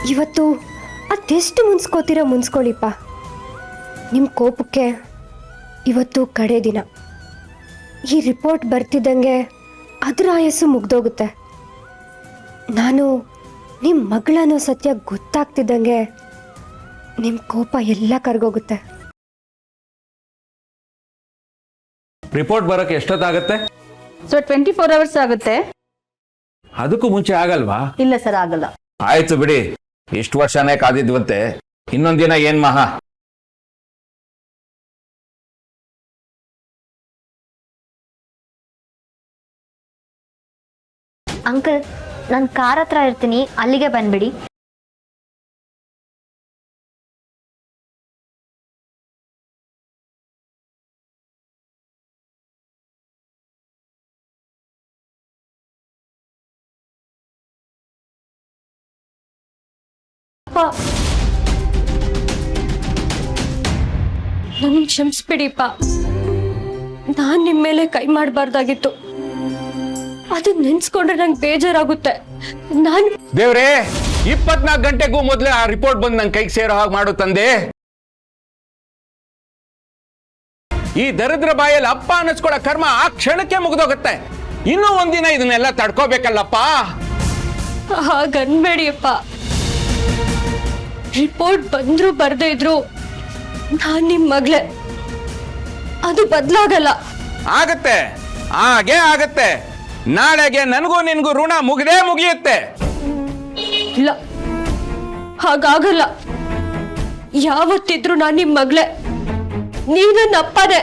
ಇವತ್ತು ಅದೆಷ್ಟು ಮುನ್ಸ್ಕೋತೀರ ಮುನ್ಸ್ಕೊಳ್ಳಿಪ್ಪ. ನಿಮ್ಮ ಕೋಪಕ್ಕೆ ಇವತ್ತು ಕಡೆ ದಿನ. ಈ ರಿಪೋರ್ಟ್ ಬರ್ತಿದ್ದಂಗೆ ಅದರ ಆಯಸ್ಸು ಮುಗ್ದೋಗುತ್ತೆ. ನಾನು ನಿಮ್ಮ ಮಗಳನ್ನೋ ಸತ್ಯ ಗೊತ್ತಾಗ್ತಿದ್ದಂಗೆ ನಿಮ್ಮ ಕೋಪ ಎಲ್ಲ ಕರ್ಗೋಗುತ್ತೆ. ರಿಪೋರ್ಟ್ ಬರೋಕ್ಕೆ ಎಷ್ಟೊತ್ತಾಗತ್ತೆ? ಸೊ 24 hours ಆಗುತ್ತೆ. ಅದಕ್ಕೂ ಮುಂಚೆ ಆಗಲ್ವಾ? ಇಲ್ಲ ಸರ್, ಆಗಲ್ಲ. ಆಯ್ತು ಬಿಡಿ, ಇಷ್ಟು ವರ್ಷನೇ ಕಾದಿದ್ವಂತೆ, ಇನ್ನೊಂದಿನ ಏನ್ ಮಹಾ. ಅಂಕಲ್, ನಾನು ಕಾರ್ ಹತ್ರ ಇರ್ತೀನಿ, ಅಲ್ಲಿಗೆ ಬಂದ್ಬಿಡಿ. ನನ್ನ ಕ್ಷಮಿಸ್ಬಿಡಿಪ್ಪ. ನಾನು ನಿಮ್ಮ ಮೇಲೆ ಕೈ ಮಾಡಬಾರ್ದಾಗಿತ್ತು. ಅದು ನೆನ್ಸ್ಕೊಂಡ್ರೆ ನಂಗೆ ಬೇಜಾರಾಗುತ್ತೆ. ನಾನು ದೇವ್ರೇ, 24 ಗಂಟೆಗೂ ಮೊದಲೇ ಆ ರಿಪೋರ್ಟ್ ಬಂದು ನಂಗೆ ಕೈಗೆ ಸೇರೋ ಹಾಗೆ ಮಾಡು ತಂದೆ. ಈ ದರಿದ್ರ ಬಾಯಲ್ಲಿ ಅಪ್ಪ ಅನ್ನಿಸ್ಕೊಳ್ಳೋ ಕರ್ಮ ಆ ಕ್ಷಣಕ್ಕೆ ಮುಗಿದೋಗುತ್ತೆ. ಇನ್ನೂ ಒಂದಿನ ಇದನ್ನೆಲ್ಲ ತಡ್ಕೋಬೇಕಲ್ಲಪ್ಪ. ಹಾಗನ್ಬೇಡಿಯಪ್ಪ. ರಿಪೋರ್ಟ್ ಬಂದ್ರು ಬರ್ದೇ ಇದ್ರು ನಾನ್ ನಿಮ್ ಮಗಳೇ. ಅದು ಬದಲಾಗಲ್ಲ. ಆಗತ್ತೆ, ಹಾಗೆ ಆಗತ್ತೆ. ನಾಳೆಗೆ ನನಗೂ ನಿನ್ಗೂ ಋಣ ಮುಗಿದೇ ಮುಗಿಯುತ್ತೆ. ಇಲ್ಲ, ಹಾಗಾಗಲ್ಲ. ಯಾವತ್ತಿದ್ರು ನಾನ್ ನಿಮ್ ಮಗಳೇ, ನೀವ್ ನನ್ನ ಅಪ್ಪನೇ.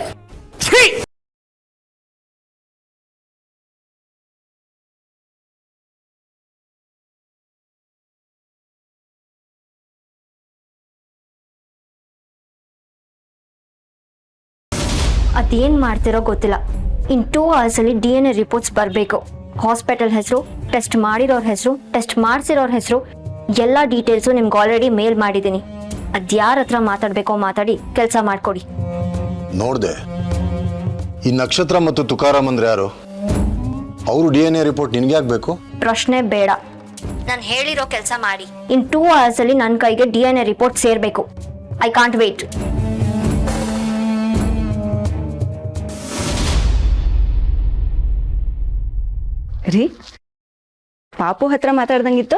ಅದೇನ್ ಮಾಡ್ತಿರೋ ಗೊತ್ತಿಲ್ಲ. ಇನ್ 2 hours ಅಲ್ಲಿ DNA ರಿಪೋರ್ಟ್ಸ್ ಬರಬೇಕು. ಹಾಸ್ಪಿಟಲ್ ಹೆಸರು, ಟೆಸ್ಟ್ ಮಾಡಿರೋರ್ ಹೆಸರು, ಟೆಸ್ಟ್ ಮಾಡಿಸಿರೋರ್ ಹೆಸರು, ಎಲ್ಲ ಡೀಟೇಲ್ಸು ನಿಮ್ಗೆ ಆಲ್ರೆಡಿ ಮೇಲ್ ಮಾಡಿದ್ದೀನಿ. ಅದ್ಯಾರ ಹತ್ರ ಮಾತಾಡ್ಬೇಕೋ ಮಾತಾಡಿ ಕೆಲಸ ಮಾಡ್ಕೊಡಿ. ನೋಡ್ದೆ, ಈ ನಕ್ಷತ್ರ ಮತ್ತು ತುಕಾರಾಮ್ ಅಂದ್ರೆ ಯಾರು? ಅವರು DNA ರಿಪೋರ್ಟ್ ನಿನ್ಗೆ ಆಗ್ಬೇಕು? ಪ್ರಶ್ನೆ ಬೇಡ, ನಾನು ಹೇಳಿರೋ ಕೆಲಸ ಮಾಡಿ. ಇನ್ 2 hours ಅಲ್ಲಿ ನನ್ನ ಕೈಗೆ DNA ರಿಪೋರ್ಟ್ ಸೇರ್ಬೇಕು. I can't wait. ರೀ, ಪಾಪು ಹತ್ರ ಮಾತಾಡ್ದಂಗಿತ್ತು.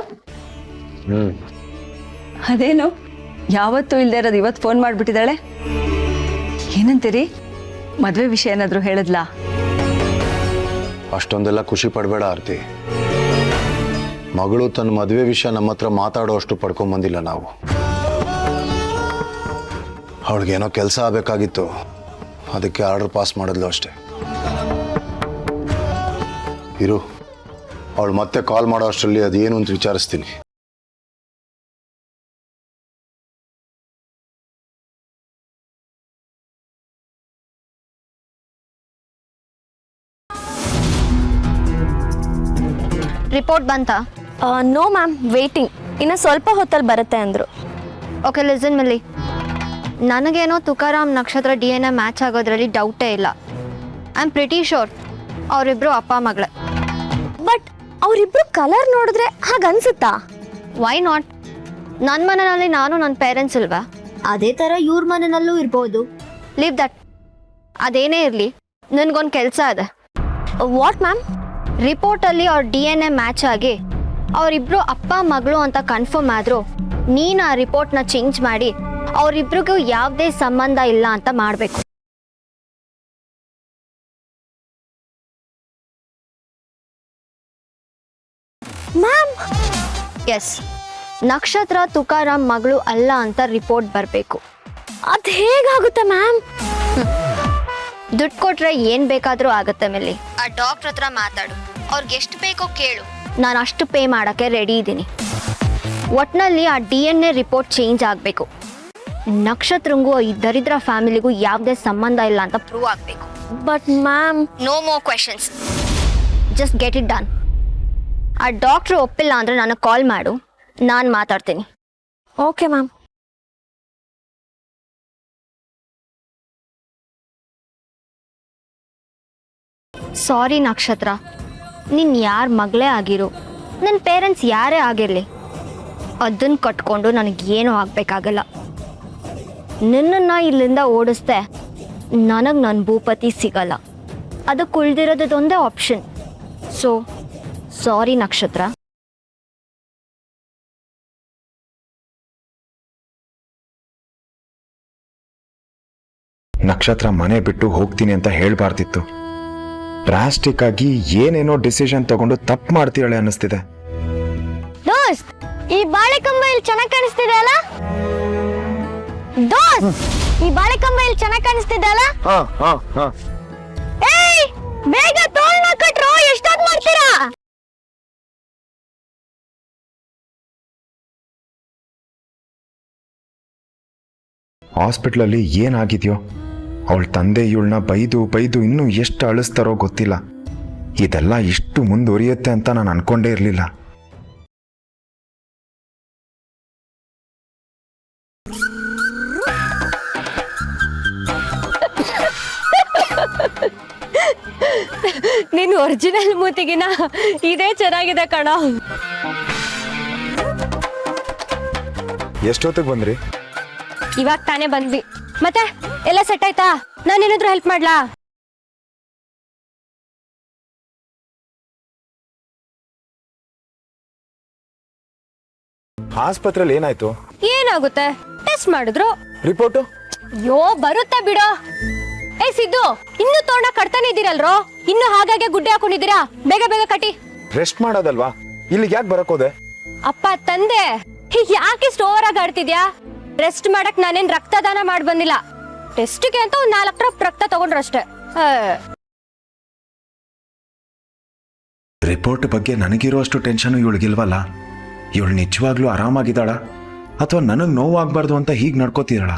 ಅದೇನು ಯಾವತ್ತೂ ಇಲ್ದೇ ಇರೋದು ಇವತ್ತು ಫೋನ್ ಮಾಡ್ಬಿಟ್ಟಿದ್ದಾಳೆ. ಏನಂತೀರಿ? ಮದ್ವೆ ವಿಷಯ ಏನಾದ್ರು ಹೇಳಿದ್ಲಾ? ಅಷ್ಟೊಂದೆಲ್ಲ ಖುಷಿ ಪಡಬೇಡ ಆರ್ತಿ. ಮಗಳು ತನ್ನ ಮದುವೆ ವಿಷಯ ನಮ್ಮ ಹತ್ರ ಮಾತಾಡೋ ಅಷ್ಟು ಪಡ್ಕೊಂಬಂದಿಲ್ಲ ನಾವು. ಅವಳಿಗೇನೋ ಕೆಲಸ ಆಗಬೇಕಾಗಿತ್ತು, ಅದಕ್ಕೆ ಆರ್ಡರ್ ಪಾಸ್ ಮಾಡಿದ್ಲು ಅಷ್ಟೇ. ಇರು, ಅವಳು ಮತ್ತೆ ಕಾಲ್ ಮಾಡೋ ಅಷ್ಟರಲ್ಲಿ ಅದೇನು ಅಂತ ವಿಚಾರಿಸ್ತೀನಿ. ರಿಪೋರ್ಟ್ ಬಂತಾ? No ma'am, waiting. ಇನ್ನು ಸ್ವಲ್ಪ ಹೊತ್ತಲ್ಲಿ ಬರುತ್ತೆ ಅಂದರು. Okay, listen Milli. ನನಗೇನೋ ತುಕಾರಾಮ್ ನಕ್ಷತ್ರ DNA ಮ್ಯಾಚ್ ಆಗೋದ್ರಲ್ಲಿ ಡೌಟೇ ಇಲ್ಲ. ಐ ಆಮ್ ಪ್ರಿಟಿ ಶೋರ್ ಅವರಿಬ್ರು ಅಪ್ಪ ಮಗಳೇ. ಬಟ್ ಅವರಿಬ್ರು ಕಲರ್ ನೋಡಿದ್ರೆ ಹಾಗನ್ಸುತ್ತಾ? Why not? ನನ್ನ ಮನೆಯಲ್ಲಿ ನಾನು ನನ್ನ ಪೇರೆಂಟ್ಸ್ ಇಲ್ವಾ? ಅದೇ ಥರ ಇವ್ರ ಮನೆಯಲ್ಲೂ ಇರ್ಬೋದು. Leave that. ಅದೇನೇ ಇರಲಿ, ನನಗೊಂದು ಕೆಲಸ ಇದೆ. What ma'am? ರಿಪೋರ್ಟಲ್ಲಿ ಅವ್ರ DNA ಮ್ಯಾಚ್ ಆಗಿ ಅವರಿಬ್ರು ಅಪ್ಪ ಮಗಳು ಅಂತ ಕನ್ಫರ್ಮ್ ಆದರೂ ನೀನು ಆ ರಿಪೋರ್ಟ್ನ ಚೇಂಜ್ ಮಾಡಿ ಅವರಿಬ್ರಿಗೂ ಯಾವುದೇ ಸಂಬಂಧ ಇಲ್ಲ ಅಂತ ಮಾಡಬೇಕು. ಮ್ಯಾಮ್, ಎಸ್, ನಕ್ಷತ್ರ ತುಕಾರಾಮ್ ಮಗಳು ಅಲ್ಲ ಅಂತ ರಿಪೋರ್ಟ್ ಬರಬೇಕು. ಅದು ಹೇಗಾಗುತ್ತೆ ಮ್ಯಾಮ್? ದುಡ್ಡು ಕೊಟ್ರೆ ಏನು ಬೇಕಾದರೂ ಆಗುತ್ತೆ ಮಿಲ್ಲಿ. ಆ ಡಾಕ್ಟ್ರ್ ಹತ್ರ ಮಾತಾಡು, ಅವ್ರಿಗೆ ಎಷ್ಟು ಬೇಕೋ ಕೇಳು. ನಾನು ಅಷ್ಟು ಪೇ ಮಾಡೋಕ್ಕೆ ರೆಡಿ ಇದ್ದೀನಿ. ಒಟ್ಟಿನಲ್ಲಿ ಆ DNA ರಿಪೋರ್ಟ್ ಚೇಂಜ್ ಆಗಬೇಕು. ನಕ್ಷತ್ರಂಗೂ ಈ ದರಿದ್ರ ಫ್ಯಾಮಿಲಿಗೂ ಯಾವುದೇ ಸಂಬಂಧ ಇಲ್ಲ ಅಂತ ಪ್ರೂವ್ ಆಗಬೇಕು. But ma'am, no more questions, just get it done. ಆ ಡಾಕ್ಟ್ರು ಒಪ್ಪಿಲ್ಲ ಅಂದರೆ ನನಗೆ ಕಾಲ್ ಮಾಡು, ನಾನು ಮಾತಾಡ್ತೀನಿ. Okay ma'am. ಸಾರಿ ನಕ್ಷತ್ರ, ನೀನು ಯಾರ ಮಗಳೇ ಆಗಿರು, ನನ್ನ ಪೇರೆಂಟ್ಸ್ ಯಾರೇ ಆಗಿರಲಿ, ಅದನ್ನ ಕಟ್ಕೊಂಡು ನನಗೇನು ಆಗಬೇಕಾಗಲ್ಲ. ನಿನ್ನನ್ನು ಇಲ್ಲಿಂದ ಓಡಿಸ್ದೆ ನನಗೆ ನನ್ನ ಭೂಪತಿ ಸಿಗಲ್ಲ. ಅದಕ್ಕೆ ಉಳಿದಿರೋದೊಂದೇ ಆಪ್ಷನ್. ಸೊ ಸಾರಿ ನಕ್ಷತ್ರ. ನಕ್ಷತ್ರ ಮನೆ ಬಿಟ್ಟು ಹೋಗ್ತೀನಿ ಅಂತ ಹೇಳ್ಬಾರ್ದಿತ್ತು. ಡ್ರಾಸ್ಟಿಕ್ ಆಗಿ ಏನೇನೋ ಡಿಸಿಷನ್ ತಗೊಂಡು ತಪ್ಪು ಮಾಡ್ತೀಳೆ ಅನ್ನಿಸ್ತಿದೆ. ದೋಸ್ತ್, ಈ ಬಾಳೆಕಂಬ ಇಲ್ಲಿ ಚೆನ್ನಾಗಿ ಕಾಣಿಸ್ತಿದೆ ಅಲ್ಲ? ದೋಸ್ತ್, ಈ ಬಾಳೆಕಂಬ ಇಲ್ಲಿ ಚೆನ್ನಾಗಿ ಕಾಣಿಸ್ತಿದೆ ಅಲ್ಲ? ಏಯ್, ಬೇಗ ತೋಳ್ನ ಕಟ್ರೋ, ಎಷ್ಟೊತ್ತು ಮಾಡ್ತೀರಾ? ಹಾಸ್ಪಿಟ್ಲಲ್ಲಿ ಏನಾಗಿದೆಯೋ, ಅವಳ ತಂದೆ ಇವಳನ್ನ ಬೈದು ಬೈದು ಇನ್ನೂ ಎಷ್ಟು ಅಳಿಸ್ತಾರೋ ಗೊತ್ತಿಲ್ಲ. ಇದೆಲ್ಲ ಇಷ್ಟು ಮುಂದುವರಿಯುತ್ತೆ ಅಂತ ನಾನು ಅನ್ಕೊಂಡೇ ಇರಲಿಲ್ಲ. ನಿನ್ ಒರಿಜಿನಲ್ ಮೂತಿಗಿನ ಇದೇ ಚೆನ್ನಾಗಿದೆ ಕಣ. ಎಷ್ಟೊತ್ತಿಗೆ ಬಂದ್ರಿ? ಇವಾಗ ತಾನೇ ಬಂದ್ವಿ. ಮತ್ತೆ ಎಲ್ಲ ಸೆಟ್ ಆಯ್ತಾ? ನಾನೇನಾದ್ರೂ ಹೆಲ್ಪ್ ಮಾಡ್ಲಾ? ಆಸ್ಪತ್ರೆಯಲ್ಲಿ ಏನಾಯ್ತು? ಏನಾಗುತ್ತೆ, ಟೆಸ್ಟ್ ಮಾಡಿದ್ರು. ರಿಪೋರ್ಟು? ಯೋ ಬರುತ್ತೆ ಬಿಡೋ. ಏ ಸಿದ್ದು, ಇನ್ನು ತೋರಣ ಕಟ್ತಾನೆ ಇದ್ದೀರಲ್ರೋ, ಇನ್ನು ಹಾಗಾಗಿ ಗುಡ್ಡೆ ಹಾಕೊಂಡಿದ್ದೀರಾ? ಬೇಗ ಬೇಗ ಕಟ್ಟಿ. ರೆಸ್ಟ್ ಮಾಡೋದಲ್ವಾ? ಇಲ್ಲಿಗೆ ಯಾಕೆ ಬರಕೋದೆ? ಅಪ್ಪ ತಂದೆ, ಯಾಕೆ ಇಷ್ಟು ಓವರ್ ಆಗಿ ಆಡ್ತಿದ್ಯಾ? ರೆಸ್ಟ್ ಮಾಡಕ್ ನಾನೇನ್ ರಕ್ತದಾನ ಮಾಡಿ ಬಂದಿಲ್ಲ. ಟೆಸ್ಟ್ಗೆ ಅಂತ ಒಂದ್ 4 ಡ್ರಾಪ್ ರಕ್ತ ತಗೊಂಡ್ರಷ್ಟೇ. ರಿಪೋರ್ಟ್ ಬಗ್ಗೆ ನನಗಿರೋ ಅಷ್ಟು ಟೆನ್ಷನ್ ಇವಳಿಗಿಲ್ವಲ್ಲ? ಇವಳು ನಿಜವಾಗ್ಲೂ ಆರಾಮಾಗಿದ್ದಾಳ ಅಥವಾ ನನಗೆ ನೋವಾಗಬಾರ್ದು ಅಂತ ಹೀಗೆ ನಡ್ಕೋತಿದ್ದಾಳ?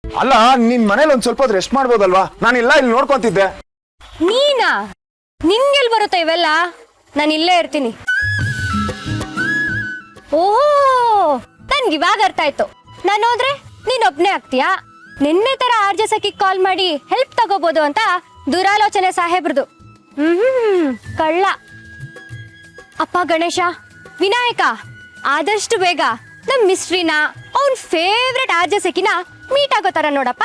ಅಲ್ಲ, ನಿನ್ ಮನೇಲಿ ಒಂದ್ ಸ್ವಲ್ಪ ರೆಸ್ಟ್ ಮಾಡ್ಬೋದಲ್ವಾ? ನಾನಿಲ್ಲ, ಇಲ್ಲಿ ನೋಡ್ಕೊಂತಿದ್ದೆ. ನೀನಾ? ನಿಂಗೆಲ್ ಬರುತ್ತೆ ಇವೆಲ್ಲ? ನಾನು ಇಲ್ಲೇ ಇರ್ತೀನಿ. ಓಹೋ, ನನ್ಗೆ ಇವಾಗ ಅರ್ಥ ಆಯ್ತು. ನಾನು ಹೋದ್ರೆ ನೀನ್ ಒಬ್ನೇ ಆಗ್ತೀಯಾ? ನಿನ್ನೆ ತರ ಆರ್ಜೆ ಸಖಿ ಕಾಲ್ ಮಾಡಿ ಹೆಲ್ಪ್ ತಗೋಬಹುದು ಅಂತ ದುರಾಲೋಚನೆ ಸಾಹೇಬ್ರದು. ಕಳ್ಳ. ಅಪ್ಪ ಗಣೇಶ, ವಿನಾಯಕ, ಆದಷ್ಟು ಬೇಗ ನಮ್ ಮಿಸ್ಟ್ರಿನ ಅವನ್ ಫೇವ್ರೆಟ್ ಆರ್ಜೆ ಸಖಿನ ಮೀಟ್ ಆಗೋ ತರ ನೋಡಪ್ಪ.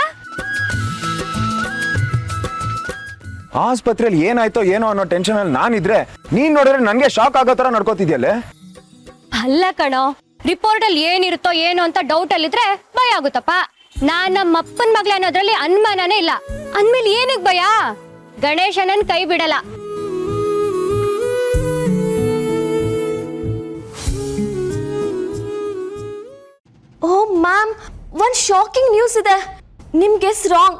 ಆಸ್ಪತ್ರೆಯಲ್ಲಿ ಏನಾಯ್ತೋ ಏನೋ ಅನ್ನೋ ಟೆನ್ಷನ್ ಅಲ್ಲಿ ನಾನಿದ್ರೆ ನೀನ್ ನೋಡಿದ್ರೆ ನನ್ಗೆ ಶಾಕ್ ಆಗೋ ತರ ನಡ್ಕೋತಿದ್ಯಲ್ಲೇ. ಅಲ್ಲ ಕಣೋ, ರಿಪೋರ್ಟ್ ಅಲ್ಲಿ ಏನಿರುತ್ತೋ ಏನೋ ಅಂತ ಡೌಟ್ ಅಲ್ಲಿದ್ರೆ ಭಯ ಆಗುತ್ತಪ್ಪ. ನಾನ್ ನಮ್ಮ ಅಪ್ಪನ ಮಗ್ಳ ಅನ್ನೋದ್ರಲ್ಲಿ ಅನುಮಾನನೇ ಇಲ್ಲ. ಅಂದ್ಮೇಲೆ ಏನಕ್ ಭಯ? ಗಣೇಶನನ್ ಕೈ ಬಿಡಲ್ಲ. ಓ ಮ್ಯಾಮ್, ಒಂದ್ ಶಾಕಿಂಗ್ ನ್ಯೂಸ್ ಇದೆ. ನಿಮ್ ಗೆಸ್ ರಾಂಗ್.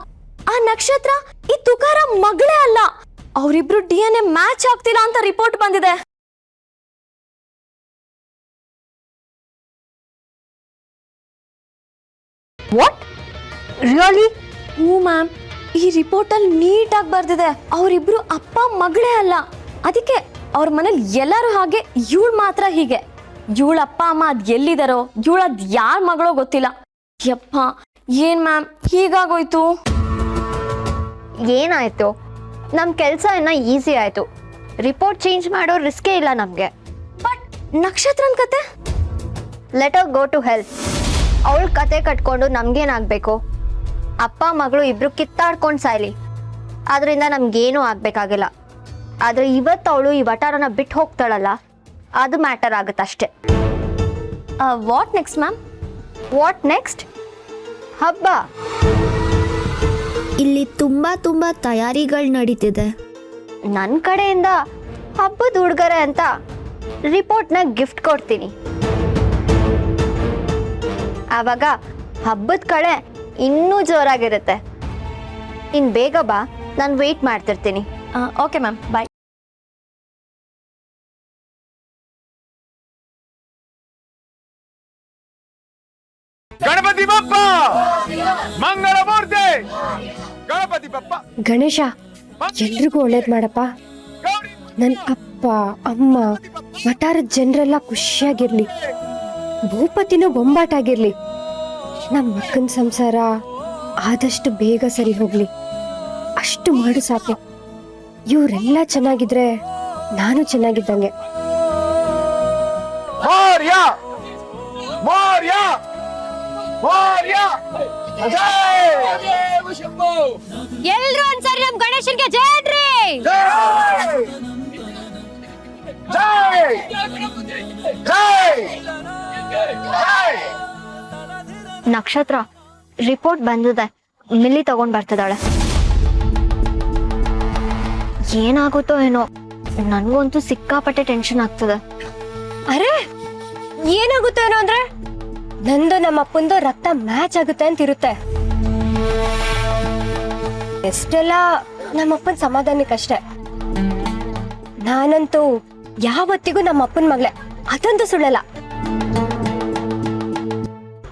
ಆ ನಕ್ಷತ್ರ ಈ ತುಕಾರಾಮ್ ಮಗಳೇ ಅಲ್ಲ. ಅವರಿಬ್ರು DNA ಮ್ಯಾಚ್ ಆಗ್ತಿಲ್ಲ ಅಂತ ರಿಪೋರ್ಟ್ ಬಂದಿದೆ. What, really? ಹ್ಞೂ ಮ್ಯಾಮ್, ಈ ರಿಪೋರ್ಟ್ ಅಲ್ಲಿ ನೀಟಾಗಿ ಬರ್ದಿದೆ ಅವರಿಬ್ರು ಅಪ್ಪ ಮಗಳೇ ಅಲ್ಲ. ಅದಕ್ಕೆ ಅವ್ರ ಮನೇಲಿ ಎಲ್ಲರೂ ಹಾಗೆ, ಇವಳು ಮಾತ್ರ ಹೀಗೆ. ಇವಳ ಅಪ್ಪ ಅಮ್ಮ ಅದ್ ಎಲ್ಲಿದಾರೋ, ಇವಳದ್ ಯಾರ ಮಗಳೋ ಗೊತ್ತಿಲ್ಲ. ಯಪ್ಪ, ಏನ್ ಮ್ಯಾಮ್ ಹೀಗಾಗೋಯ್ತು? ಏನಾಯ್ತು? ನಮ್ಮ ಕೆಲಸ ಇನ್ನ ಈಸಿ ಆಯ್ತು. ರಿಪೋರ್ಟ್ ಚೇಂಜ್ ಮಾಡೋ ರಿಸ್ಕೇ ಇಲ್ಲ ನಮಗೆ. ಬಟ್ ನಕ್ಷತ್ರನ್ ಕತೆ? Let her go to help. ಅವಳ ಕತೆ ಕಟ್ಕೊಂಡು ನಮ್ಗೇನಾಗಬೇಕು? ಅಪ್ಪ ಮಗಳು ಇಬ್ರು ಕಿತ್ತಾಡ್ಕೊಂಡು ಸಾಯ್ಲಿ, ಅದರಿಂದ ನಮ್ಗೇನೂ ಆಗಬೇಕಾಗಿಲ್ಲ. ಆದರೆ ಇವತ್ತು ಅವಳು ಈ ವಟಾರನ ಬಿಟ್ಟು ಹೋಗ್ತಾಳಲ್ಲ, ಅದು ಮ್ಯಾಟರ್ ಆಗುತ್ತಷ್ಟೆ. What next ma'am? What next? ಹಬ್ಬ. ಇಲ್ಲಿ ತುಂಬ ತಯಾರಿಗಳು ನಡೀತಿದೆ. ನನ್ನ ಕಡೆಯಿಂದ ಹಬ್ಬದ ಉಡುಗೊರೆ ಅಂತ ರಿಪೋರ್ಟ್ನ ಗಿಫ್ಟ್ ಕೊಡ್ತೀನಿ. ಆವಾಗ ಹಬ್ಬದ ಕಡೆ ಇನ್ನೂ ಜೋರಾಗಿರುತ್ತೆ. ಇನ್ನು ಬೇಗ ಬಾ, ನಾನು ವೆಯ್ಟ್ ಮಾಡ್ತಿರ್ತೀನಿ. ಓಕೆ ಮ್ಯಾಮ್, ಬಾಯ್. ಗಣಪತಿ ಬಪ್ಪ ಮಂಗಳ ಮೂರ್ತಿ. ಗಣಪತಿ ಬಪ್ಪ. ಗಣೇಶ, ಎಲ್ರಿಗೂ ಒಳ್ಳೇದ್ ಮಾಡಪ್ಪ. ನನ್ನ ಅಪ್ಪ ಅಮ್ಮ ವಟಾರದ ಜನರೆಲ್ಲ ಖುಷಿಯಾಗಿರ್ಲಿ, ಭೂಪತಿನೂ ಬೊಂಬಾಟಾಗಿರ್ಲಿ, ನಮ್ಮ ಅಕ್ಕನ ಸಂಸಾರ ಆದಷ್ಟು ಬೇಗ ಸರಿ ಹೋಗ್ಲಿ. ಅಷ್ಟು ಮಾಡು ಸಾಕು. ಇವರೆಲ್ಲ ಚೆನ್ನಾಗಿದ್ರೆ ನಾನು ಚೆನ್ನಾಗಿದ್ದಂಗೆ. ಮೌರ್ಯ ಮೌರ್ಯ ಮೌರ್ಯ ಎಲ್ರು ಒಂದ್ಸರಿ ನಮ್ ಗಣೇಶನ್ಗೆ ಜಯನ್ರಿ. ನಕ್ಷತ್ರ ರಿಪೋರ್ಟ್ ಬಂದಿದೆ, ಮಿಲ್ಲಿ ತಗೊಂಡ್ ಬರ್ತಿದ್ದಾಳೆ. ಏನಾಗುತ್ತೋ ಏನೋ, ನನ್ಗಂತೂ ಸಿಕ್ಕಾಪಟ್ಟೆ ಟೆನ್ಷನ್ ಆಗ್ತದೆ. ಅರೆ ಏನಾಗುತ್ತೆ ಏನೋ ಅಂದ್ರೆ ನಂದು ನಮ್ಮ ಅಪ್ಪಂದು ರಕ್ತ ಮ್ಯಾಚ್ ಆಗುತ್ತೆ ಅಂತ ಇರುತ್ತೆ. ಎಷ್ಟೆಲ್ಲ ನಮ್ಮಪ್ಪನ ಸಮಾಧಾನಕ್ಕಷ್ಟೇ. ನಾನಂತೂ ಯಾವತ್ತಿಗೂ ನಮ್ಮ ಅಪ್ಪನ ಮಗಳೇ, ಅದಂತೂ ಸುಳ್ಳಲ್ಲ.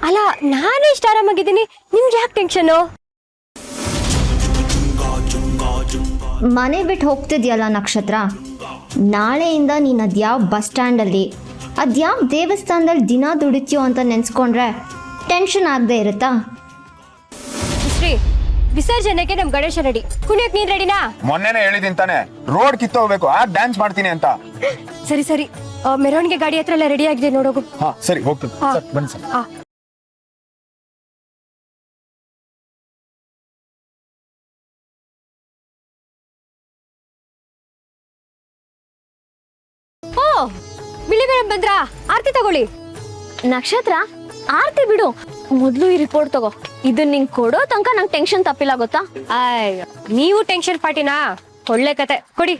ಅಲ್ಲ, ನಾನೇ ಇಷ್ಟ ಆರಾಮಾಗಿದ್ದೀನಿ, ನಿಮ್ಗೆ ಯಾಕೆ ಟೆನ್ಷನು? ಮನೆ ಬಿಟ್ಟು ಹೋಗ್ತಿದ್ಯಲ್ಲ ನಕ್ಷತ್ರ, ನಾಳೆಯಿಂದ ನೀನು ಅದ್ಯಾವ ಬಸ್ ಸ್ಟ್ಯಾಂಡಲ್ಲಿ ಅದ್ಯಾವ ದೇವಸ್ಥಾನದಲ್ಲಿ ದಿನ ದುಡಿತೀಯೋ ಅಂತ ನೆನ್ಸ್ಕೊಂಡ್ರೆ ಟೆನ್ಷನ್ ಆಗದೆ ಇರುತ್ತಾ? ಶ್ರೀ, ವಿಸರ್ಜನೆಗೆ ನಮ್ ಗಣೇಶ ರೆಡಿ, ಕುಣಿಯಕ್ ನೀನ್ ರೆಡಿನಾ? ಮೊನ್ನೆನೇ ಹೇಳಿದೀನಿ ತಾನೆ, ರೋಡ್ ಕಿತ್ತೋಗ್ಬೇಕು, ಆ ಡ್ಯಾನ್ಸ್ ಮಾಡ್ತೀನಿ ಅಂತ. ಸರಿ ಸರಿ, ಮೆರವಣಿಗೆ ಗಾಡಿ ಹತ್ರ ಎಲ್ಲ ರೆಡಿ ಆಗಿದೆ ನೋಡೋಗು. ಹಾ ಸರಿ, ಹೋಗ್ತೀನಿ. ಹಾ. ಸರ್, ಬನ್ನಿ ಸರ್. ಆ. ಓ, ಬಿಳಿ ಮೇಡಮ್ ಬಂದ್ರಾ? ಆರ್ತಿ ತಗೊಳ್ಳಿ. ನಕ್ಷತ್ರ, ಆರ್ತಿ ಬಿಡು, ಮೊದ್ಲು ಈ ರಿಪೋರ್ಟ್ ತಗೋ. ಇದನ್ನ ನಿಂಗೆ ಕೊಡೋ ತನಕ ನಂಗೆ ಟೆನ್ಷನ್ ತಪ್ಪಿಲ್ಲ ಗೊತ್ತಾ? ಅಯ್ಯೋ, ನೀವು ಟೆನ್ಷನ್ ಪಾರ್ಟಿನಾ? ಒಳ್ಳೆ ಕತೆ ಕೊಡಿ.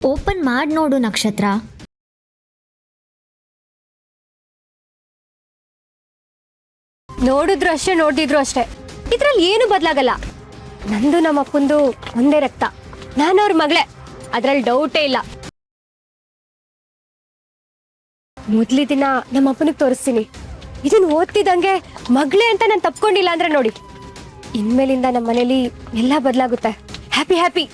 ಓಪನ್ ಮಾಡಿ ನೋಡು ನಕ್ಷತ್ರ. ನೋಡಿದ್ರು ಅಷ್ಟೇ, ನೋಡಿದ್ರು ಅಷ್ಟೇ, ಇದ್ರಲ್ಲಿ ಏನು ಬದಲಾಗಲ್ಲ. ನಂದು ನಮ್ಮ ಅಪ್ಪಂದು ಒಂದೇ ರಕ್ತ, ನಾನು ಅವ್ರ ಮಗಳೇ, ಅದ್ರಲ್ಲಿ ಡೌಟೇ ಇಲ್ಲ. ಮೊದ್ಲಿ ದಿನ ನಮ್ಮ ಅಪ್ಪನಿಗೆ ತೋರಿಸ್ತೀನಿ. ಇದನ್ನ ಓದ್ತಿದ್ದಂಗೆ ಮಗಳೇ ಅಂತ ನಾನು ತಪ್ಕೊಂಡಿಲ್ಲ ಅಂದ್ರೆ ನೋಡಿ, ಇನ್ಮೇಲಿಂದ ನಮ್ಮ ಮನೇಲಿ ಎಲ್ಲ ಬದಲಾಗುತ್ತೆ. Happy happy.